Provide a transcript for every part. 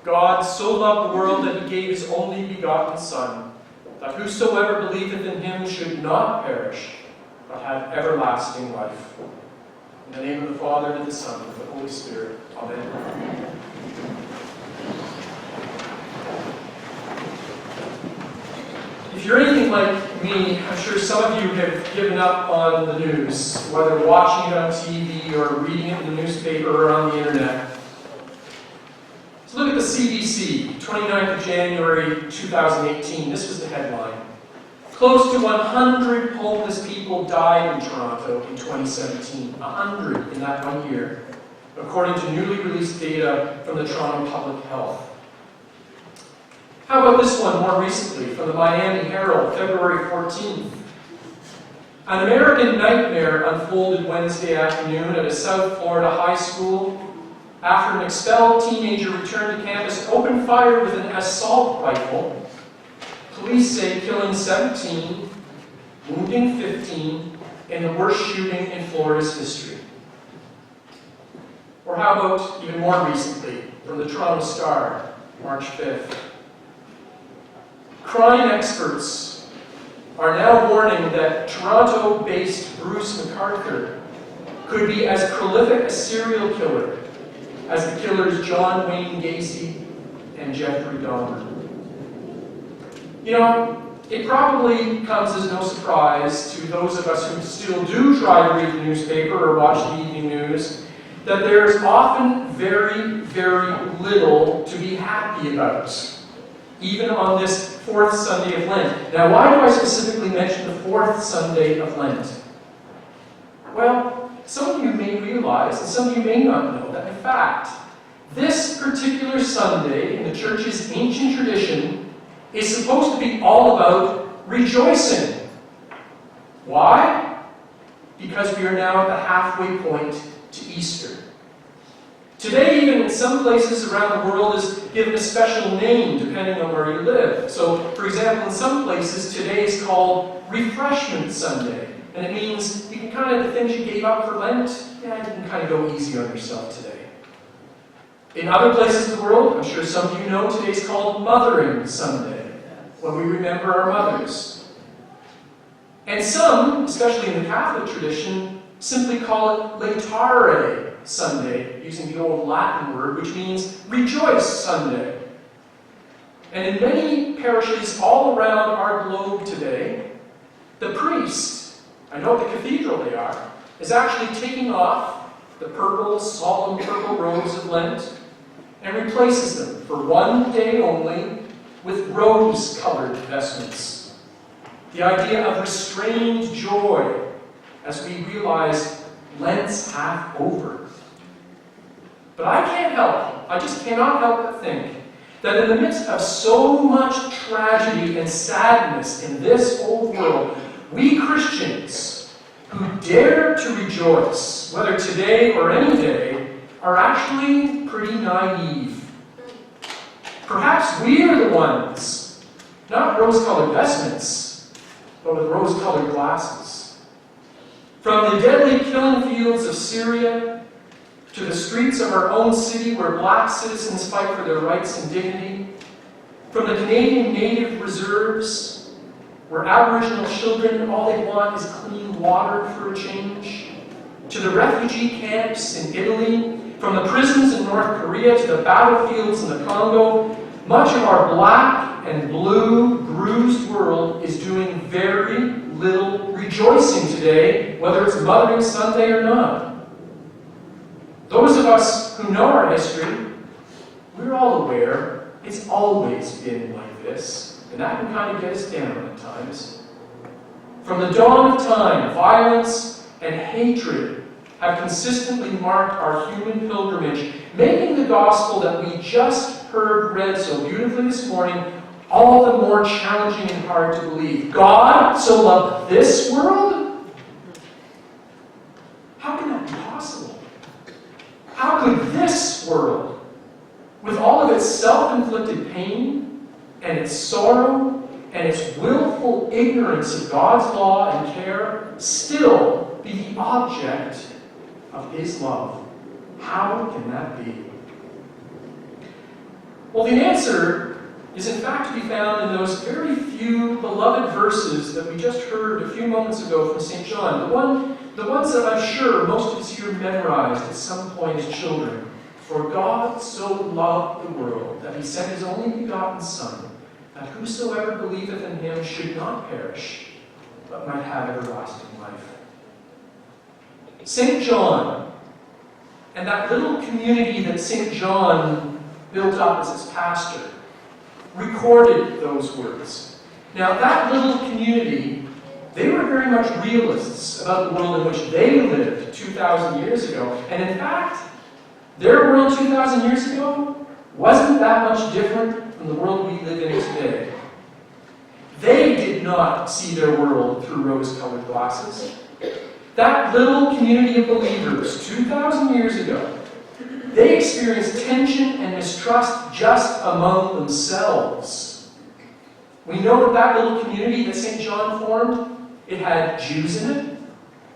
God so loved the world that he gave his only begotten Son, that whosoever believeth in him should not perish, but have everlasting life. In the name of the Father, and of the Son, and of the Holy Spirit. Amen. If you're anything like me, I'm sure some of you have given up on the news, whether watching it on TV or reading it in the newspaper or on the internet. So look at the CBC, 29th of January 2018. This was the headline. Close to 100 homeless people died in Toronto in 2017. 100 in that 1 year, according to newly released data from the Toronto Public Health. How about this one more recently from the Miami Herald, February 14th? An American nightmare unfolded Wednesday afternoon at a South Florida high school after an expelled teenager returned to campus, opened fire with an assault rifle. Police say killing 17, wounding 15, in the worst shooting in Florida's history. Or how about even more recently from the Toronto Star, March 5th? Crime experts are now warning that Toronto-based Bruce McArthur could be as prolific a serial killer as the killers John Wayne Gacy and Jeffrey Dahmer. You know, it probably comes as no surprise to those of us who still do try to read the newspaper or watch the evening news that there's often very, very little to be happy about, even on this fourth Sunday of Lent. Now, why do I specifically mention the fourth Sunday of Lent? Well, some of you may realize, and some of you may not know, that in fact, this particular Sunday in the church's ancient tradition is supposed to be all about rejoicing. Why? Because we are now at the halfway point to Easter. Today, even in some places around the world, is given a special name depending on where you live. So, for example, in some places, today is called Refreshment Sunday. And it means you can kind of, the things you gave up for Lent, you can kind of go easy on yourself today. In other places of the world, I'm sure some of you know, today is called Mothering Sunday, when we remember our mothers. And some, especially in the Catholic tradition, simply call it Laetare Sunday, using the old Latin word, which means Rejoice Sunday. And in many parishes all around our globe today, the priest, I know what the cathedral they are, is actually taking off the purple, solemn purple robes of Lent and replaces them for one day only with rose-colored vestments. The idea of restrained joy as we realize Lent's half over. But I can't help, I just cannot help but think that in the midst of so much tragedy and sadness in this old world, we Christians who dare to rejoice, whether today or any day, are actually pretty naive. Perhaps we are the ones, not rose-colored vestments, but with rose-colored glasses. From the deadly killing fields of Syria to the streets of our own city where black citizens fight for their rights and dignity, from the Canadian Native Reserves where Aboriginal children, all they want is clean water for a change, to the refugee camps in Italy, from the prisons in North Korea to the battlefields in the Congo, much of our black and blue, bruised world is doing very little rejoicing today, whether it's Mothering Sunday or not. Those of us who know our history, we're all aware it's always been like this, and that can kind of get us down at times. From the dawn of time, violence and hatred have consistently marked our human pilgrimage, making the gospel that we just heard read so beautifully this morning all the more challenging and hard to believe. God so loved this world? How can that be possible? How could this world, with all of its self-inflicted pain and its sorrow and its willful ignorance of God's law and care, still be the object of His love? How can that be? Well, the answer is in fact to be found in those very few beloved verses that we just heard a few moments ago from St. John. The ones that I'm sure most of us here memorized at some point as children. For God so loved the world that he sent his only begotten Son, that whosoever believeth in him should not perish, but might have everlasting life. St. John, and that little community that St. John built up as its pastor, recorded those words. Now, that little community, they were very much realists about the world in which they lived 2,000 years ago. And in fact, their world 2,000 years ago wasn't that much different from the world we live in today. They did not see their world through rose-colored glasses. That little community of believers 2,000 years ago, they experienced tension and mistrust just among themselves. We know that little community that St. John formed, it had Jews in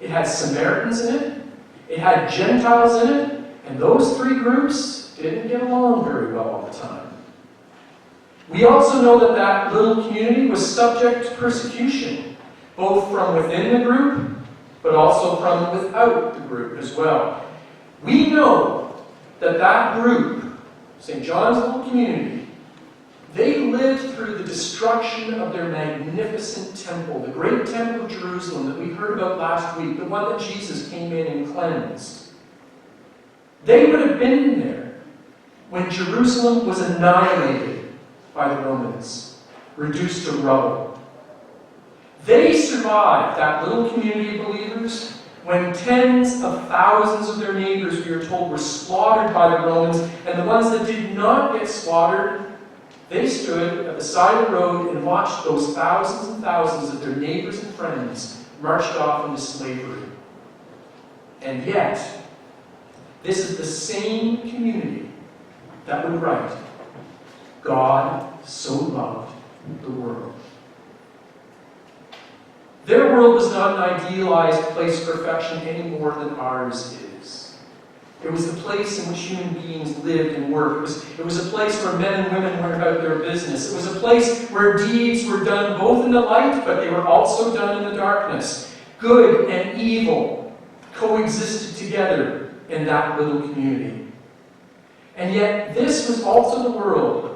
it had Samaritans in it had Gentiles in it, and those three groups didn't get along very well all the time. We also know that that little community was subject to persecution, both from within the group, but also from without the group as well. We know that that group, St. John's little community, they lived through the destruction of their magnificent temple, the great temple of Jerusalem that we heard about last week, the one that Jesus came in and cleansed. They would have been there when Jerusalem was annihilated by the Romans, reduced to rubble. They survived, that little community of believers, when tens of thousands of their neighbors, we are told, were slaughtered by the Romans, and the ones that did not get slaughtered, they stood at the side of the road and watched those thousands and thousands of their neighbors and friends marched off into slavery. And yet, this is the same community that would write, God so loved the world. Their world was not an idealized place of perfection any more than ours is. It was the place in which human beings lived and worked. It was a place where men and women went about their business. It was a place where deeds were done both in the light, but they were also done in the darkness. Good and evil coexisted together in that little community. And yet, this was also the world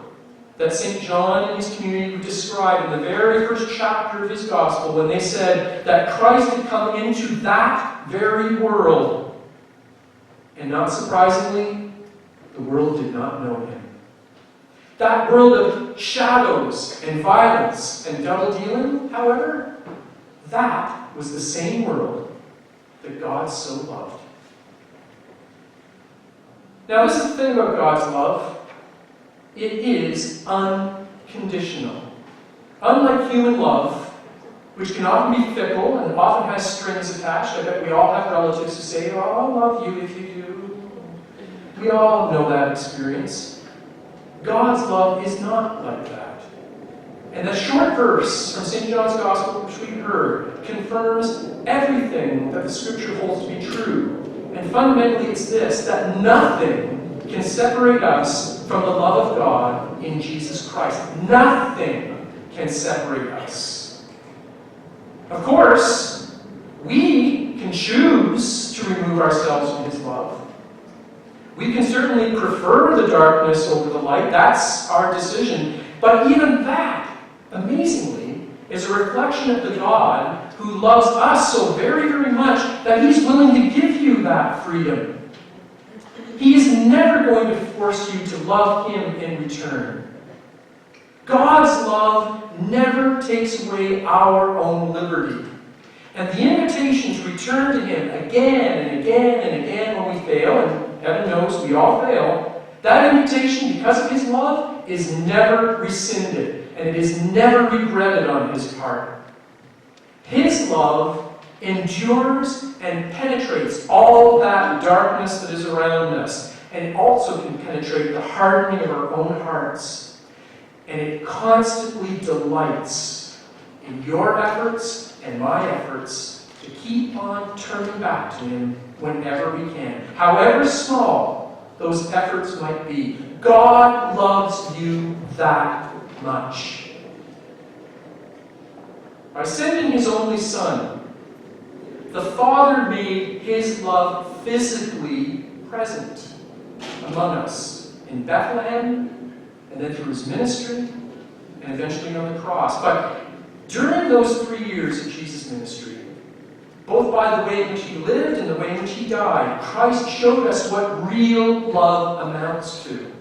that St. John and his community would describe in the very first chapter of his gospel when they said that Christ had come into that very world. And not surprisingly, the world did not know him. That world of shadows and violence and double-dealing, however, that was the same world that God so loved. Now, this is the thing about God's love. It is unconditional. Unlike human love, which can often be fickle and often has strings attached. I bet we all have relatives who say, oh, I'll love you if you do. We all know that experience. God's love is not like that. And the short verse from St. John's Gospel, which we heard, confirms everything that the Scripture holds to be true. And fundamentally it's this, that nothing can separate us from the love of God in Jesus Christ. Nothing can separate us. Of course, we can choose to remove ourselves from his love. We can certainly prefer the darkness over the light. That's our decision. But even that, amazingly, is a reflection of the God who loves us so very, very much that he's willing to give you that freedom. He is never going to force you to love him in return. God's love never takes away our own liberty. And the invitation to return to him again and again and again when we fail, and heaven knows we all fail, that invitation, because of his love, is never rescinded, and it is never regretted on his part. His love endures and penetrates all that darkness that is around us, and it also can penetrate the hardening of our own hearts. And it constantly delights in your efforts and my efforts to keep on turning back to him whenever we can. However small those efforts might be. God loves you that much. By sending his only Son, the Father made his love physically present among us in Bethlehem, and then through his ministry, and eventually on the cross. But during those 3 years of Jesus' ministry, both by the way in which he lived and the way in which he died, Christ showed us what real love amounts to.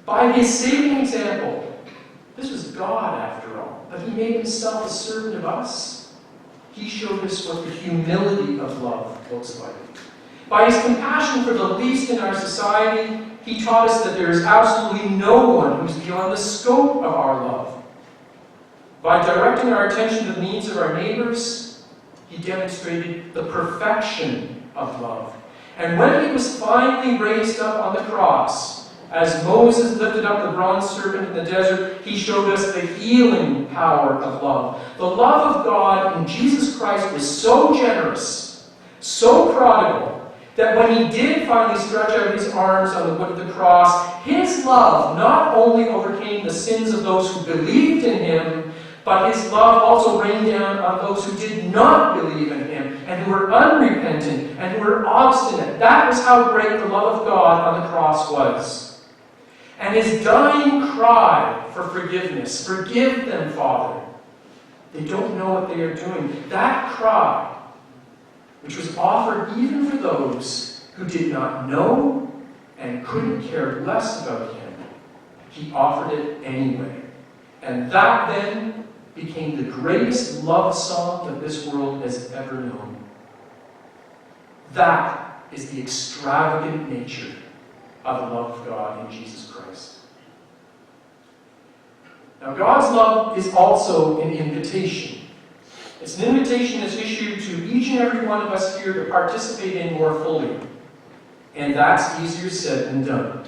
By his saving example, this was God after all, but he made himself a servant of us. He showed us what the humility of love looks like. By his compassion for the least in our society, he taught us that there is absolutely no one who's beyond the scope of our love. By directing our attention to the needs of our neighbors, he demonstrated the perfection of love. And when he was finally raised up on the cross, as Moses lifted up the bronze serpent in the desert, he showed us the healing power of love. The love of God in Jesus Christ was so generous, so prodigal, that when he did finally stretch out his arms on the wood of the cross, his love not only overcame the sins of those who believed in him, but his love also rained down on those who did not believe in him, and who were unrepentant, and who were obstinate. That was how great the love of God on the cross was. And his dying cry for forgiveness, "Forgive them, Father. They don't know what they are doing." That cry, which was offered even for those who did not know and couldn't care less about him, he offered it anyway. And that then became the greatest love song that this world has ever known. That is the extravagant nature of the love of God in Jesus Christ. Now, God's love is also an invitation. It's an invitation that's issued to each and every one of us here to participate in more fully. And that's easier said than done.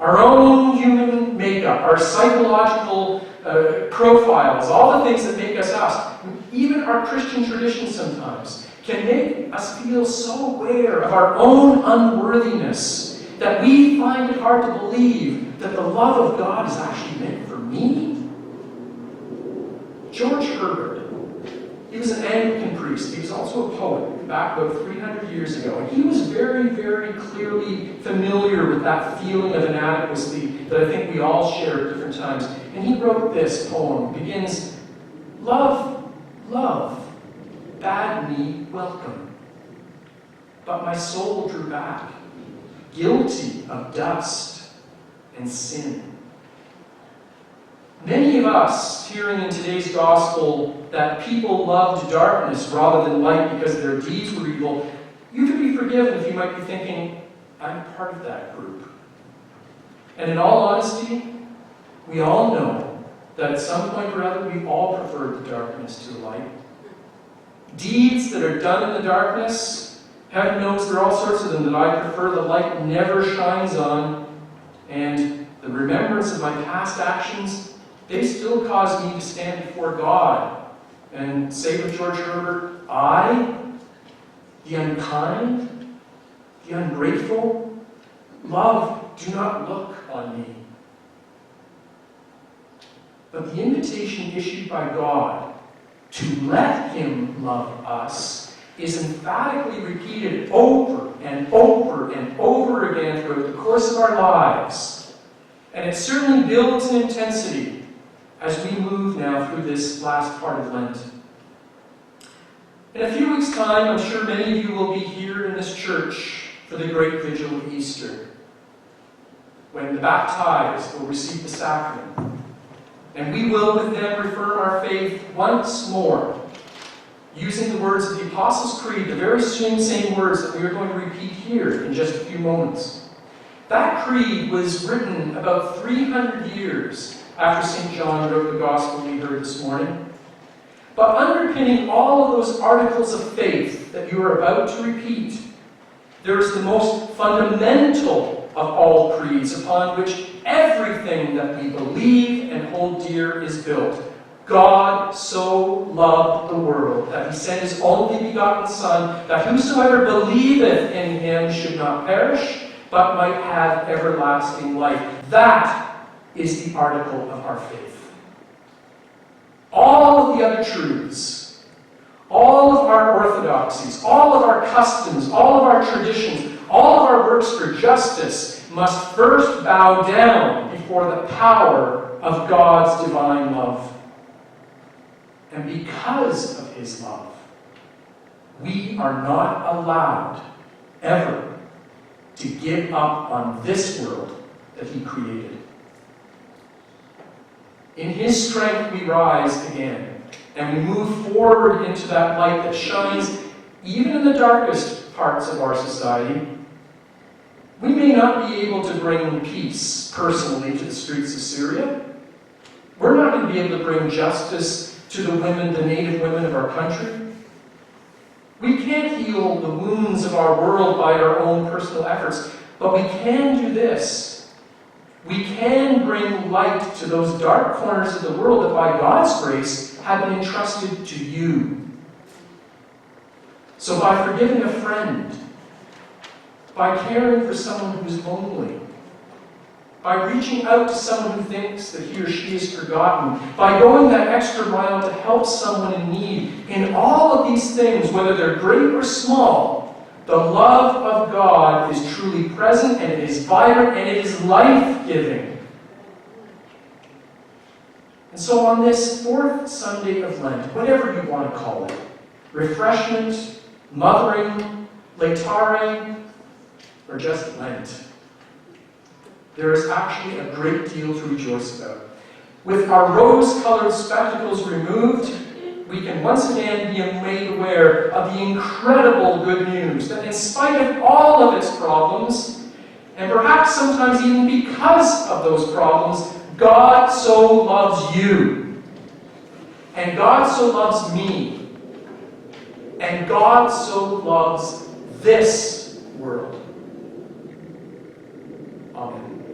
Our own human makeup, our psychological profiles, all the things that make us us, even our Christian tradition sometimes, can make us feel so aware of our own unworthiness that we find it hard to believe that the love of God is actually meant for me. George Herbert, he was an Anglican priest. He was also a poet back about 300 years ago. And he was very, very clearly familiar with that feeling of inadequacy that I think we all share at different times. And he wrote this poem. It begins, "Love, love, bade me welcome. But my soul drew back, guilty of dust and sin." Many of us, hearing in today's gospel that people loved darkness rather than light because their deeds were evil, you could be forgiven if you might be thinking, I'm part of that group. And in all honesty, we all know that at some point or other we all prefer the darkness to the light. Deeds that are done in the darkness, heaven knows there are all sorts of them that I prefer the light never shines on, and the remembrance of my past actions, they still cause me to stand before God and say with George Herbert, I, the unkind, the ungrateful, love, do not look on me. But the invitation issued by God to let him love us is emphatically repeated over and over and over again throughout the course of our lives. And it certainly builds in intensity as we move now through this last part of Lent. In a few weeks' time, I'm sure many of you will be here in this church for the great vigil of Easter, when the baptized will receive the sacrament. And we will with them reaffirm our faith once more, using the words of the Apostles' Creed, the very same words that we are going to repeat here in just a few moments. That creed was written about 300 years after St. John wrote the gospel we heard this morning. But underpinning all of those articles of faith that you are about to repeat, there is the most fundamental of all creeds upon which everything that we believe and hold dear is built. God so loved the world that he sent his only begotten Son, that whosoever believeth in him should not perish, but might have everlasting life. That is the article of our faith. All of the other truths, all of our orthodoxies, all of our customs, all of our traditions, all of our works for justice must first bow down before the power of God's divine love. And because of his love, we are not allowed ever to give up on this world that he created. In his strength we rise again, and we move forward into that light that shines even in the darkest parts of our society. We may not be able to bring peace personally to the streets of Syria. We're not going to be able to bring justice to the women, the native women of our country. We can't heal the wounds of our world by our own personal efforts, but we can do this. We can bring light to those dark corners of the world that by God's grace have been entrusted to you. So by forgiving a friend, by caring for someone who's lonely, by reaching out to someone who thinks that he or she is forgotten, by going that extra mile to help someone in need, in all of these things, whether they're great or small, the love of God is truly present, and it is vibrant, and it is life-giving. And so on this fourth Sunday of Lent, whatever you want to call it, refreshment, mothering, laetare, or just Lent, there is actually a great deal to rejoice about. With our rose-colored spectacles removed, we can once again be made aware of the incredible good news that in spite of all of its problems, and perhaps sometimes even because of those problems, God so loves you. And God so loves me. And God so loves this world. Amen.